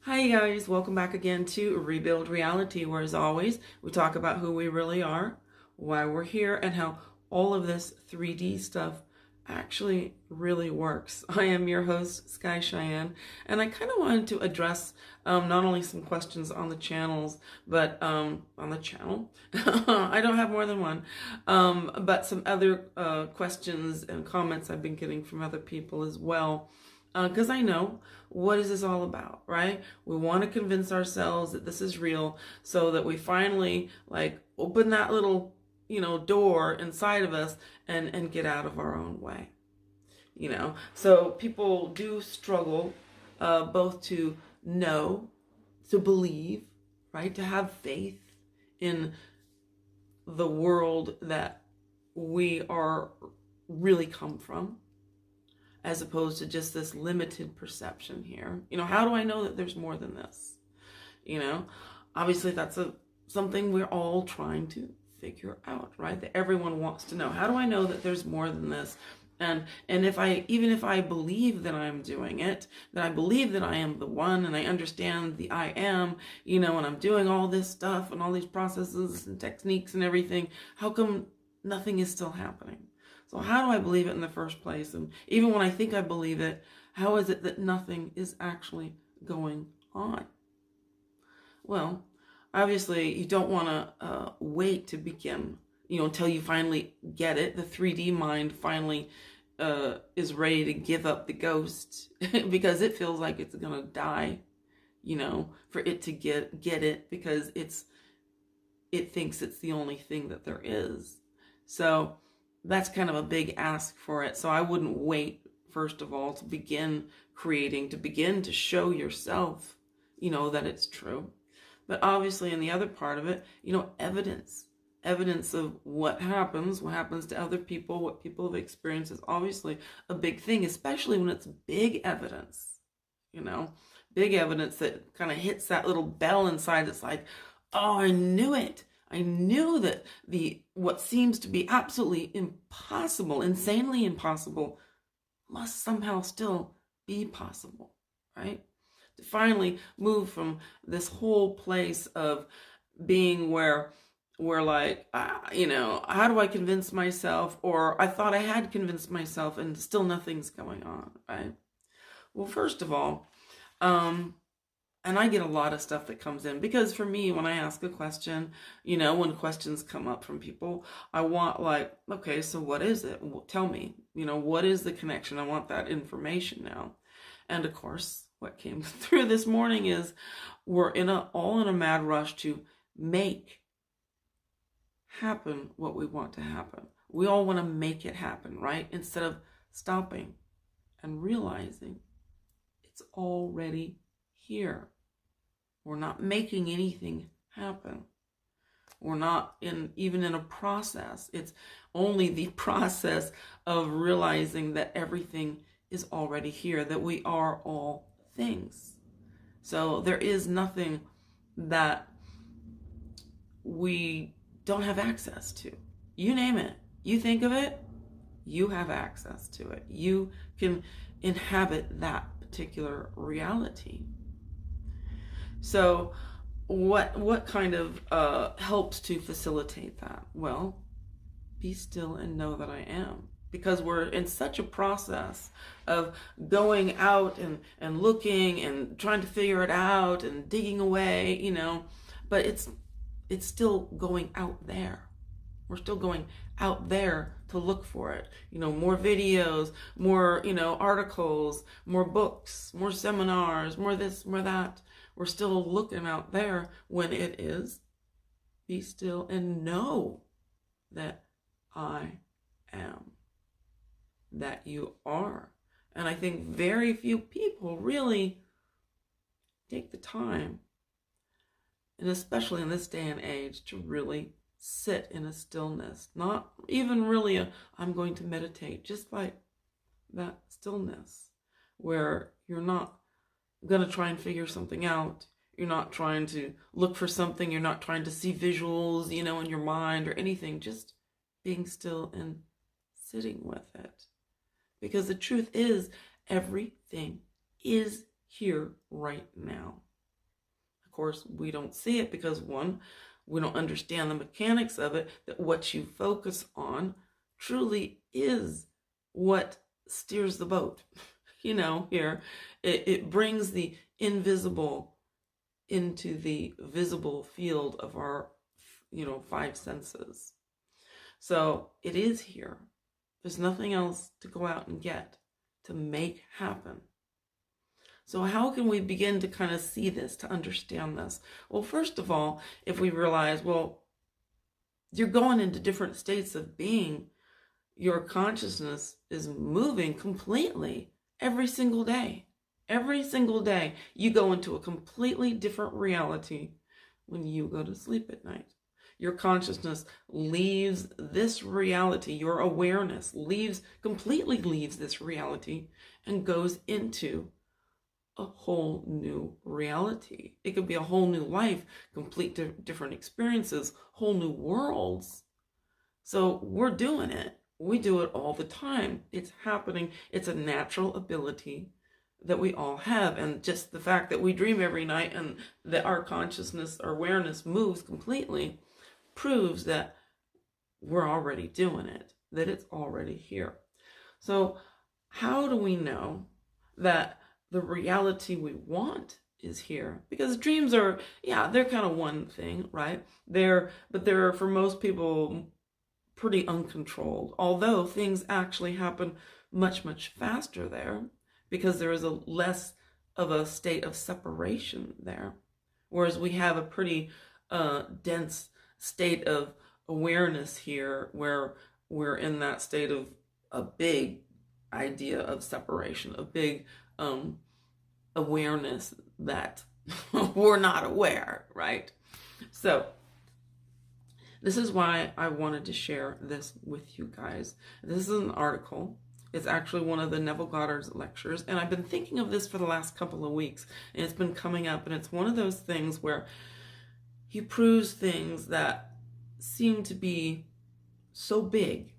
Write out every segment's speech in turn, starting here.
Hi guys, welcome back again to Rebuild Reality, where as always, we talk about who we really are, why we're here, and how all of this 3D stuff actually really works. I am your host, Sky Cheyenne, and I kind of wanted to address not only some questions on the channels, but on the channel, I don't have more than one, but some other questions and comments I've been getting from other people as well. Because I know, what is this all about, right? We want to convince ourselves that this is real so that we finally open that little, door inside of us and get out of our own way. So people do struggle both to know, to believe, right? To have faith in the world that we are really come from, as opposed to just this limited perception here. How do I know that there's more than this? Obviously that's something we're all trying to figure out, right? That everyone wants to know. How do I know that there's more than this? And even if I believe that I'm doing it, that I believe that I am the one, and I understand the I am, and I'm doing all this stuff and all these processes and techniques and everything, how come nothing is still happening? So how do I believe it in the first place? And even when I think I believe it, how is it that nothing is actually going on? Well, obviously you don't want to wait to begin, until you finally get it. The 3D mind finally is ready to give up the ghost because it feels like it's going to die, for it to get it, because it thinks it's the only thing that there is. So that's kind of a big ask for it. So I wouldn't wait, first of all, to begin creating, to begin to show yourself, that it's true. But obviously in the other part of it, evidence of what happens to other people, what people have experienced is obviously a big thing, especially when it's big evidence, big evidence that kind of hits that little bell inside that's like, oh, I knew it. I knew that what seems to be absolutely impossible, insanely impossible, must somehow still be possible, right? To finally move from this whole place of being where we're like, how do I convince myself? Or I thought I had convinced myself and still nothing's going on, right? Well, first of all, and I get a lot of stuff that comes in, because for me, when I ask a question, when questions come up from people, I want okay, so what is it? Tell me, what is the connection? I want that information now. And of course, what came through this morning is we're all in a mad rush to make happen what we want to happen. We all want to make it happen, right? Instead of stopping and realizing it's already here. We're not making anything happen. We're not even in a process. It's only the process of realizing that everything is already here, that we are all things. So there is nothing that we don't have access to. You name it. You think of it, you have access to it. You can inhabit that particular reality. So what kind of helps to facilitate that? Well, be still and know that I am. Because we're in such a process of going out and looking and trying to figure it out and digging away, but it's still going out there. We're still going out there to look for it. More videos, more, articles, more books, more seminars, more this, more that. We're still looking out there when it is, be still and know that I am, that you are. And I think very few people really take the time, and especially in this day and age, to really sit in a stillness. Not even really I'm going to meditate, just like that stillness where you're not going to try and figure something out. You're not trying to look for something. You're not trying to see visuals, in your mind or anything. Just being still and sitting with it. Because the truth is, everything is here right now. Of course, we don't see it because, one, we don't understand the mechanics of it, that what you focus on truly is what steers the boat. Here, it brings the invisible into the visible field of our, five senses. So it is here. There's nothing else to go out and get, to make happen. So how can we begin to kind of see this, to understand this? Well, first of all, if we realize, well, you're going into different states of being, your consciousness is moving completely every single day. Every single day, you go into a completely different reality when you go to sleep at night. Your consciousness leaves this reality, your awareness completely leaves this reality and goes into a whole new reality. It could be a whole new life, complete different experiences, whole new worlds. So we're doing it. We do it all the time. It's happening. It's a natural ability that we all have. And just the fact that we dream every night and that our consciousness, our awareness moves completely proves that we're already doing it, that it's already here. So how do we know that the reality we want is here? Because dreams are, they're kind of one thing, right? But they're, for most people, pretty uncontrolled. Although things actually happen much, much faster there, because there is a less of a state of separation there. Whereas we have a pretty dense state of awareness here, where we're in that state of a big idea of separation, a big awareness that we're not aware, right? So this is why I wanted to share this with you guys. This is an article. It's actually one of the Neville Goddard's lectures, and I've been thinking of this for the last couple of weeks, and it's been coming up, and it's one of those things where he proves things that seem to be so big,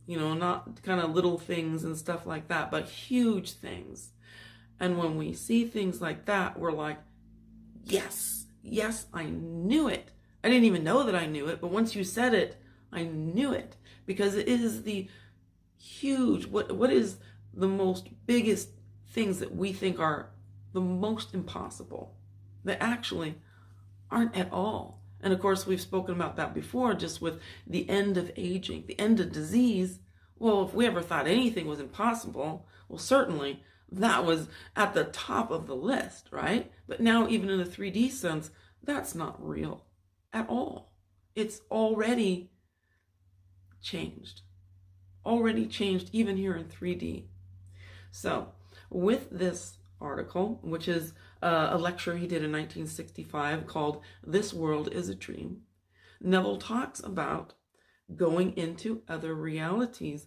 not kind of little things and stuff like that, but huge things. And when we see things like that, we're like, yes, I knew it. I didn't even know that I knew it, but once you said it, I knew it, because it is the huge, what is the most biggest things that we think are the most impossible, that actually aren't at all. And of course, we've spoken about that before, just with the end of aging, the end of disease. Well, if we ever thought anything was impossible, well, certainly that was at the top of the list, right? But now, even in a 3D sense, that's not real at all. It's already changed even here in 3D. So with this article, which is a lecture he did in 1965 called "This World is a Dream," Neville talks about going into other realities,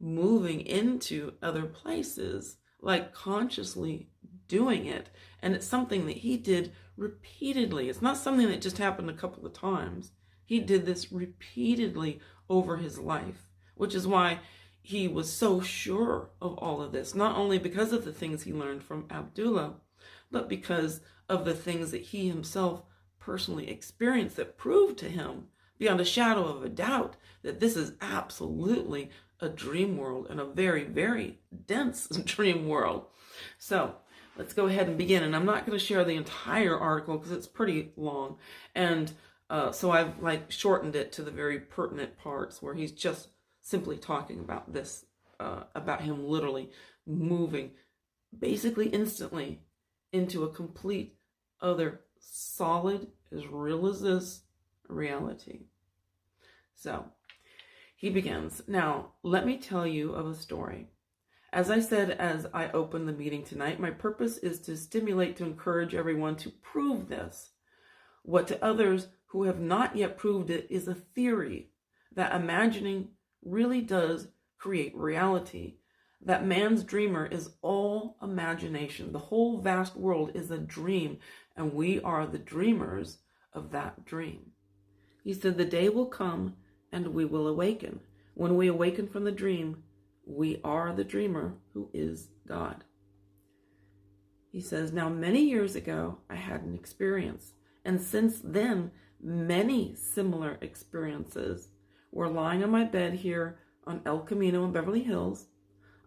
moving into other places, like consciously doing it. And it's something that he did repeatedly. It's not something that just happened a couple of times. He did this repeatedly over his life, which is why he was so sure of all of this, not only because of the things he learned from Abdullah, but because of the things that he himself personally experienced that proved to him beyond a shadow of a doubt that this is absolutely a dream world, and a very, very dense dream world. So let's go ahead and begin. And I'm not going to share the entire article because it's pretty long. And so I've shortened it to the very pertinent parts where he's just simply talking about this, about him literally moving basically instantly into a complete other solid, as real as this, reality. So he begins. Now, let me tell you of a story. As I said as I opened the meeting tonight, my purpose is to stimulate, to encourage everyone to prove this. What to others who have not yet proved it is a theory that imagining really does create reality. That man's dreamer is all imagination. The whole vast world is a dream, and we are the dreamers of that dream. He said, the day will come and we will awaken. When we awaken from the dream, we are the dreamer who is God. He says, now many years ago, I had an experience. And since then, many similar experiences were lying on my bed here on El Camino in Beverly Hills.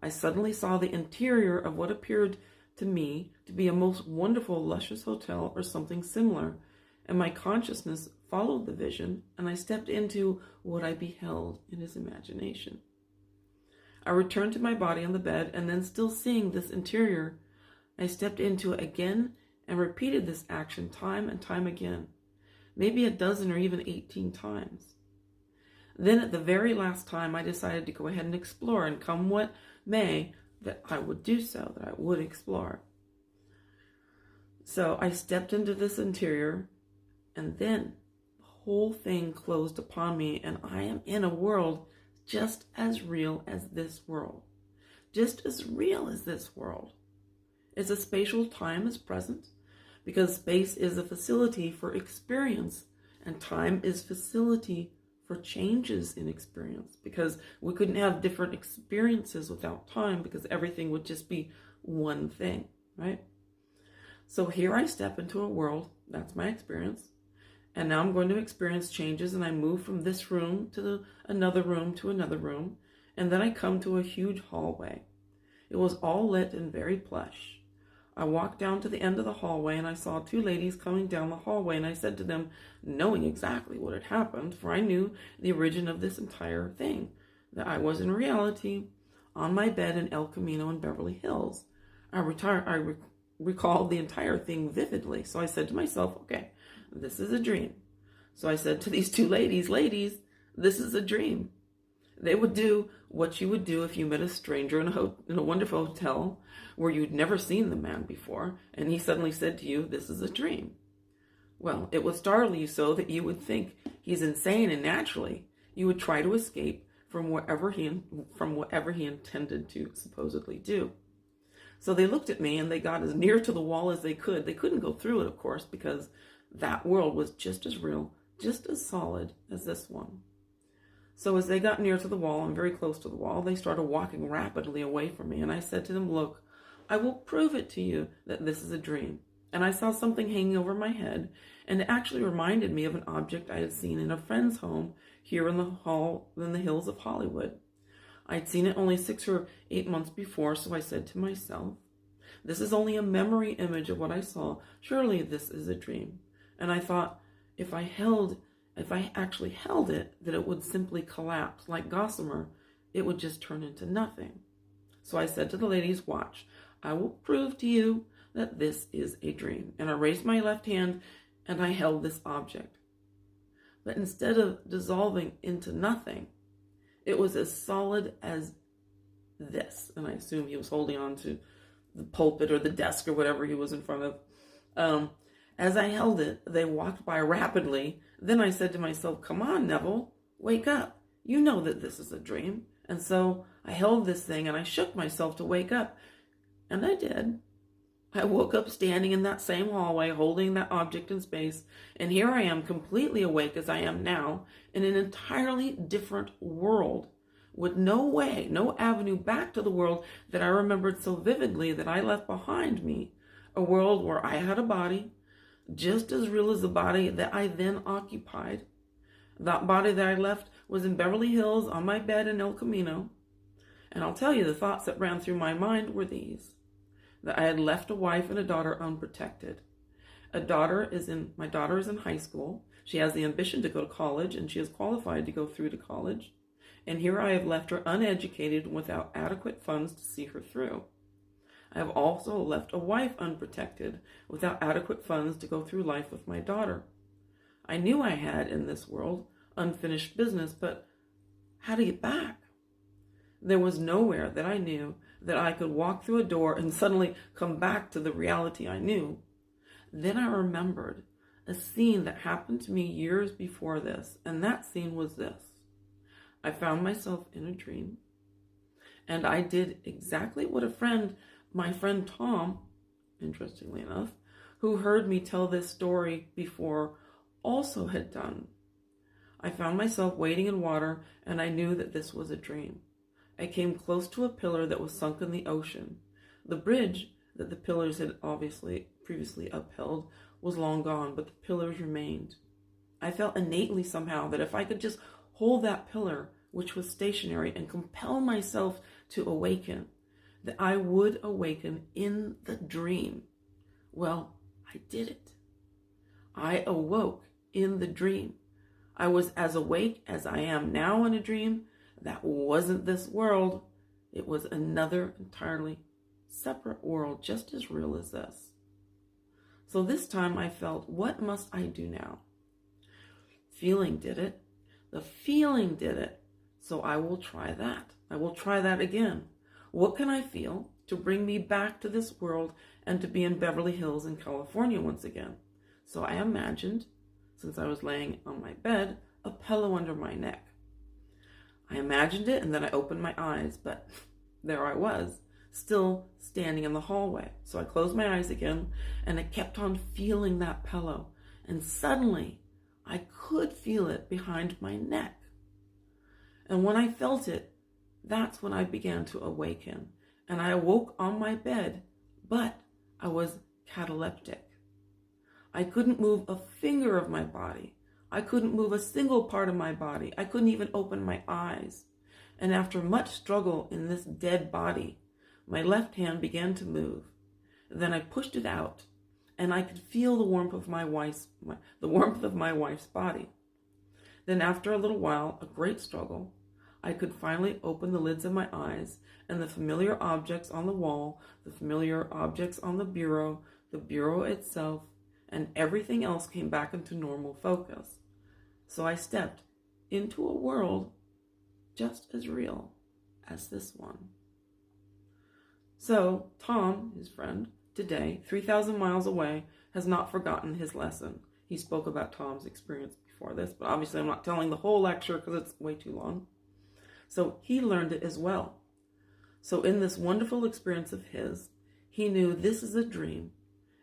I suddenly saw the interior of what appeared to me to be a most wonderful, luscious hotel or something similar. And my consciousness followed the vision, and I stepped into what I beheld in his imagination. I returned to my body on the bed, and then still seeing this interior, I stepped into it again and repeated this action time and time again, maybe a dozen or even 18 times. Then at the very last time, I decided to go ahead and explore, and come what may, that I would do so, that I would explore. So I stepped into this interior, and then the whole thing closed upon me, and I am in a world just as real as this world. Just as real as this world. It's a spatial time is present, because space is a facility for experience, and time is facility for changes in experience, because we couldn't have different experiences without time, because everything would just be one thing, right? So here I step into a world, that's my experience, and now I'm going to experience changes, and I move from this room to another room to another room, and then I come to a huge hallway. It was all lit and very plush. I walked down to the end of the hallway, and I saw two ladies coming down the hallway, and I said to them, knowing exactly what had happened, for I knew the origin of this entire thing, that I was in reality on my bed in El Camino in Beverly Hills. I recalled the entire thing vividly, so I said to myself, okay, this is a dream. So I said to these two ladies, this is a dream. They would do what you would do if you met a stranger in a wonderful hotel where you'd never seen the man before, and he suddenly said to you, this is a dream. Well, it would startle you so that you would think he's insane, and naturally you would try to escape from whatever he intended to supposedly do. So they looked at me, and they got as near to the wall as they could. They couldn't go through it, of course, because that world was just as real, just as solid as this one. So as they got near to the wall, and very close to the wall, they started walking rapidly away from me. And I said to them, look, I will prove it to you that this is a dream. And I saw something hanging over my head, and it actually reminded me of an object I had seen in a friend's home here in the hills of Hollywood. I'd seen it only 6 or 8 months before, so I said to myself, this is only a memory image of what I saw. Surely this is a dream. And I thought, if I actually held it, that it would simply collapse. Like Gossamer, it would just turn into nothing. So I said to the ladies, watch, I will prove to you that this is a dream. And I raised my left hand, and I held this object. But instead of dissolving into nothing, it was as solid as this. And I assume he was holding on to the pulpit or the desk or whatever he was in front of. As I held it, they walked by rapidly. Then I said to myself, come on, Neville, wake up. You know that this is a dream. And so I held this thing, and I shook myself to wake up. And I did. I woke up standing in that same hallway, holding that object in space. And here I am, completely awake as I am now, in an entirely different world, with no way, no avenue back to the world that I remembered so vividly that I left behind me. A world where I had a body, just as real as the body that I then occupied. That body that I left was in Beverly Hills on my bed in El Camino. And I'll tell you, the thoughts that ran through my mind were these: that I had left a wife and a daughter unprotected. My daughter is in high school. She has the ambition to go to college, and she is qualified to go through to college. And here I have left her uneducated without adequate funds to see her through. I have also left a wife unprotected without adequate funds to go through life with my daughter. I knew I had in this world unfinished business, but how to get back? There was nowhere that I knew that I could walk through a door and suddenly come back to the reality I knew. Then I remembered a scene that happened to me years before this, and that scene was this. I found myself in a dream, and I did exactly what my friend Tom, interestingly enough, who heard me tell this story before, also had done. I found myself wading in water, and I knew that this was a dream. I came close to a pillar that was sunk in the ocean. The bridge that the pillars had obviously previously upheld was long gone, but the pillars remained. I felt innately somehow that if I could just hold that pillar, which was stationary, and compel myself to awaken, that I would awaken in the dream. Well, I did it. I awoke in the dream. I was as awake as I am now in a dream. That wasn't this world. It was another entirely separate world, just as real as this. So this time I felt, what must I do now? Feeling did it. The feeling did it. So I will try that. I will try that again. What can I feel to bring me back to this world and to be in Beverly Hills in California once again? So I imagined, since I was laying on my bed, a pillow under my neck. I imagined it, and then I opened my eyes, but there I was, still standing in the hallway. So I closed my eyes again, and I kept on feeling that pillow. And suddenly, I could feel it behind my neck. And when I felt it, that's when I began to awaken. And I awoke on my bed, but I was cataleptic. I couldn't move a finger of my body. I couldn't move a single part of my body. I couldn't even open my eyes. And after much struggle in this dead body, my left hand began to move. Then I pushed it out, and I could feel the warmth of my wife's body. Then after a little while, a great struggle, I could finally open the lids of my eyes, and the familiar objects on the wall, the familiar objects on the bureau itself, and everything else came back into normal focus. So I stepped into a world just as real as this one. So Tom, his friend, today, 3,000 miles away, has not forgotten his lesson. He spoke about Tom's experience before this, but obviously I'm not telling the whole lecture because it's way too long. So he learned it as well. So in this wonderful experience of his, he knew this is a dream,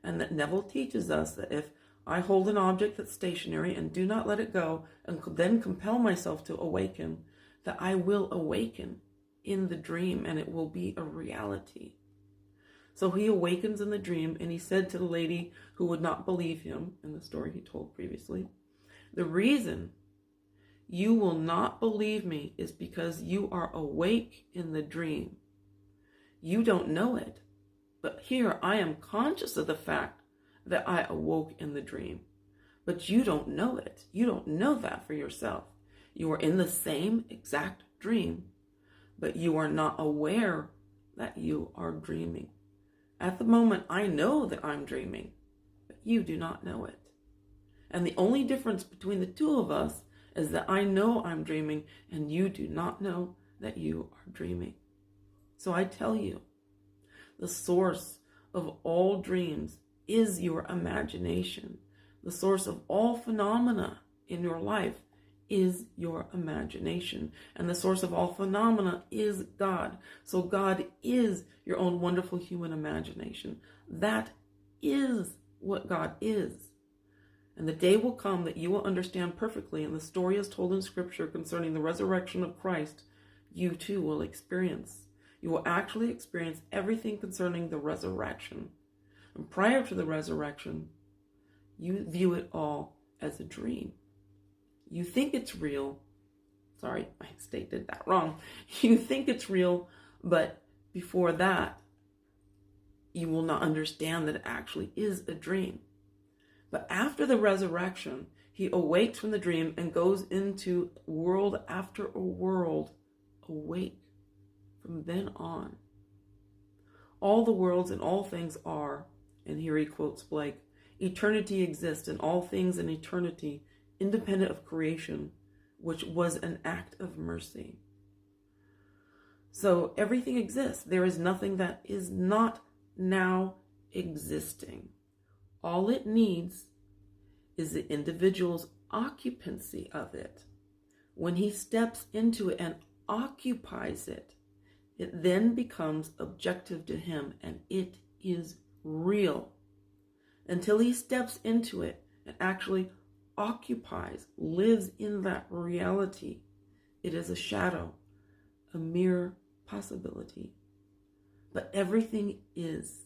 and that Neville teaches us that if I hold an object that's stationary and do not let it go, and then compel myself to awaken, that I will awaken in the dream, and it will be a reality. So he awakens in the dream, and he said to the lady who would not believe him, in the story he told previously, the reason you will not believe me is because you are awake in the dream. You don't know it, but here I am conscious of the fact that I awoke in the dream. But you don't know it. You don't know that for yourself. You are in the same exact dream, but you are not aware that you are dreaming. At the moment, I know that I'm dreaming, but you do not know it. And the only difference between the two of us is that I know I'm dreaming and you do not know that you are dreaming. So I tell you, the source of all dreams is your imagination. The source of all phenomena in your life is your imagination. And the source of all phenomena is God. So God is your own wonderful human imagination. That is what God is. And the day will come that you will understand perfectly, and the story is told in Scripture concerning the resurrection of Christ, you too will experience. You will actually experience everything concerning the resurrection. And prior to the resurrection, you view it all as a dream. You think it's real. Sorry, I stated that wrong. You think it's real, but before that, you will not understand that it actually is a dream. But after the resurrection, he awakes from the dream and goes into world after a world awake from then on. All the worlds and all things are, and here he quotes Blake, eternity exists and all things in eternity, independent of creation, which was an act of mercy. So everything exists. There is nothing that is not now existing. All it needs is the individual's occupancy of it. When he steps into it and occupies it, it then becomes objective to him and it is real. Until he steps into it and actually occupies, lives in that reality, it is a shadow, a mere possibility. But everything is.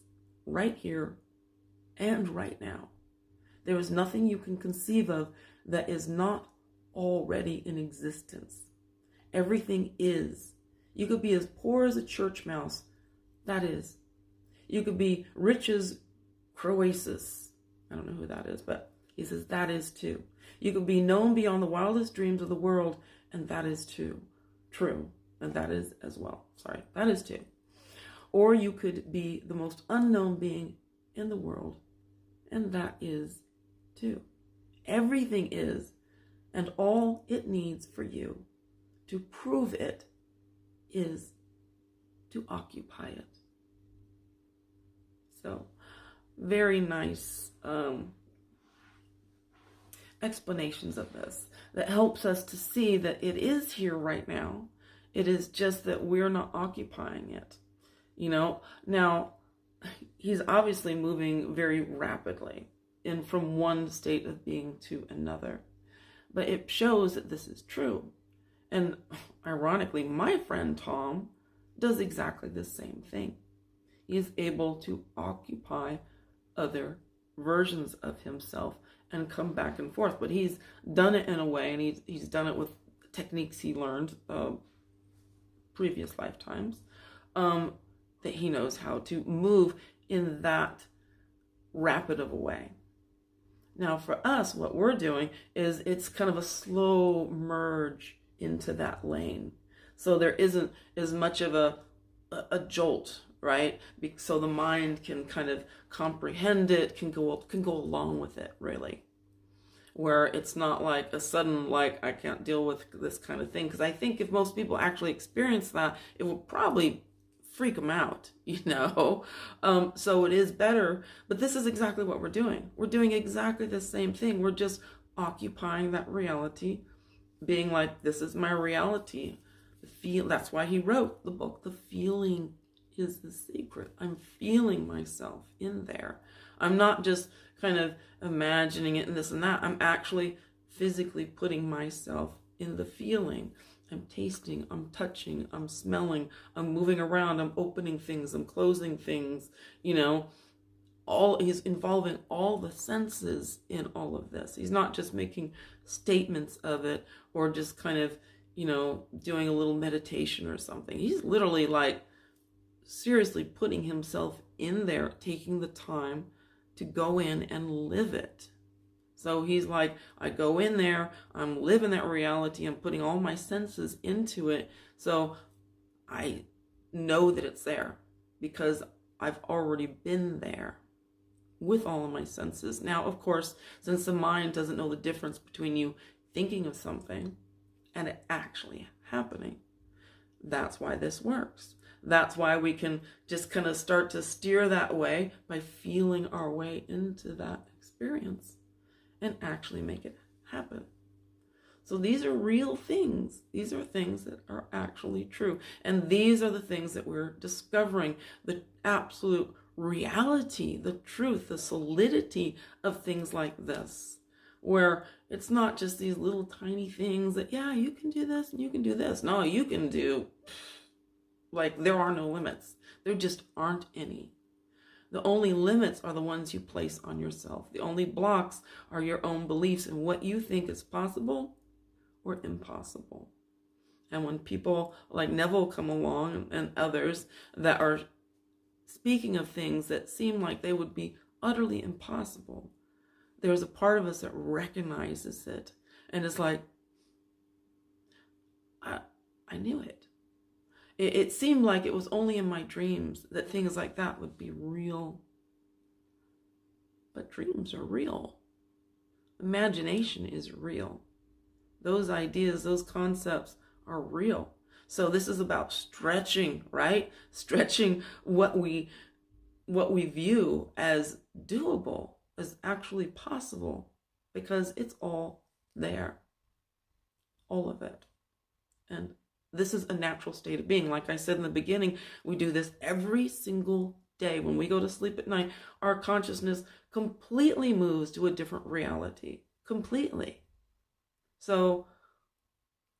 right here and right now. There is nothing you can conceive of that is not already in existence. Everything is. You could be as poor as a church mouse. That is. You could be rich as Croesus. I don't know who that is, but he says that is too. You could be known beyond the wildest dreams of the world, and that is too true. And that is as well. Sorry, that is too. Or you could be the most unknown being in the world, and that is too. Everything is, and all it needs for you to prove it is to occupy it. So, very nice explanations of this that helps us to see that it is here right now. It is just that we're not occupying it. You know, now he's obviously moving very rapidly from one state of being to another. But it shows that this is true. And ironically, my friend Tom does exactly the same thing. He is able to occupy other versions of himself and come back and forth. But he's done it in a way, and he's done it with techniques he learned previous lifetimes, that he knows how to move in that rapid of a way. Now for us, what we're doing is it's kind of a slow merge into that lane. So there isn't as much of a jolt, right? So the mind can kind of comprehend it, can go along with it, really. Where it's not like a sudden, like, I can't deal with this kind of thing. Because I think if most people actually experience that, it will probably freak them out, you know? So it is better. But this is exactly what we're doing. We're doing exactly the same thing. We're just occupying that reality, being like, this is my reality. That's why he wrote the book, The Feeling is the Secret. I'm feeling myself in there. I'm not just kind of imagining it and this and that. I'm actually physically putting myself in the feeling. I'm tasting, I'm touching, I'm smelling, I'm moving around, I'm opening things, I'm closing things, you know. He's involving all the senses in all of this. He's not just making statements of it or just kind of, you know, doing a little meditation or something. He's literally like seriously putting himself in there, taking the time to go in and live it. So he's like, I go in there, I'm living that reality, I'm putting all my senses into it. So I know that it's there because I've already been there with all of my senses. Now, of course, since the mind doesn't know the difference between you thinking of something and it actually happening, that's why this works. That's why we can just kind of start to steer that way by feeling our way into that experience and actually make it happen. So these are real things. These are things that are actually true. And these are the things that we're discovering, the absolute reality, the truth, the solidity of things like this, where it's not just these little tiny things that, yeah, you can do this and you can do this. No, you can do, like, there are no limits. There just aren't any. The only limits are the ones you place on yourself. The only blocks are your own beliefs and what you think is possible or impossible. And when people like Neville come along and others that are speaking of things that seem like they would be utterly impossible, there's a part of us that recognizes it and is like, I knew it. It seemed like it was only in my dreams that things like that would be real. But dreams are real. Imagination is real. Those ideas, those concepts are real. So this is about stretching, right? Stretching what we view as doable, as actually possible, because it's all there. All of it. And this is a natural state of being. Like I said in the beginning, we do this every single day. When we go to sleep at night, our consciousness completely moves to a different reality. Completely. So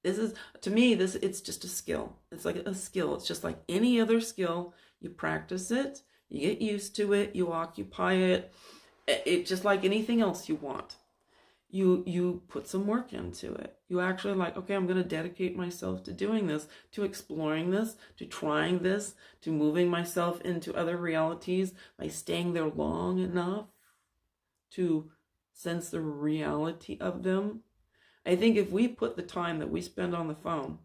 this is, to me, it's just a skill. It's like a skill. It's just like any other skill. You practice it, You get used to it, you occupy it. It just like anything else you want. You put some work into it. You actually like, okay, I'm going to dedicate myself to doing this, to exploring this, to trying this, to moving myself into other realities by staying there long enough to sense the reality of them. I think if we put the time that we spend on the phone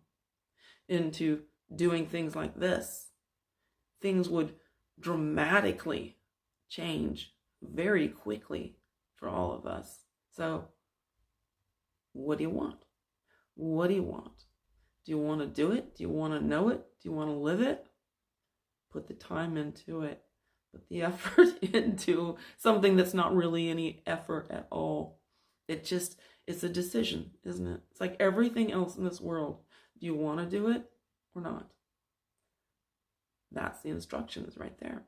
into doing things like this, things would dramatically change very quickly for all of us. So, what do you want? What do you want? Do you want to do it? Do you want to know it? Do you want to live it? Put the time into it. Put the effort into something that's not really any effort at all. It's a decision, isn't it? It's like everything else in this world. Do you want to do it or not? That's the instructions right there.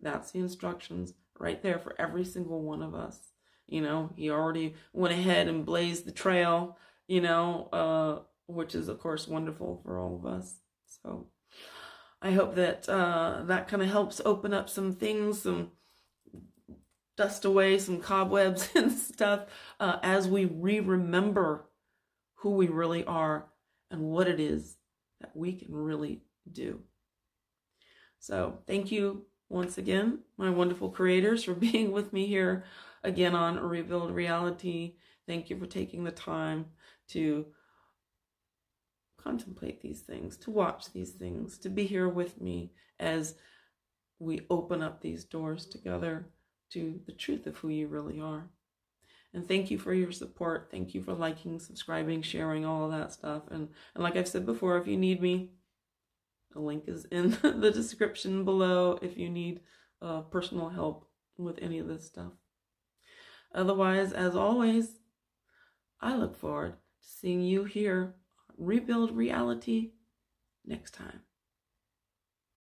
That's the instructions right there for every single one of us. You know, he already went ahead and blazed the trail, which is, of course, wonderful for all of us. So I hope that that kind of helps open up some things, some dust away, some cobwebs and stuff as we remember who we really are and what it is that we can really do. So thank you once again, my wonderful creators, for being with me here again on Rebuild Reality. Thank you for taking the time to contemplate these things, to watch these things, to be here with me as we open up these doors together to the truth of who you really are. And thank you for your support. Thank you for liking, subscribing, sharing, all of that stuff. And like I've said before, if you need me, the link is in the description below if you need personal help with any of this stuff. Otherwise, as always, I look forward to seeing you here on Rebuild Reality next time.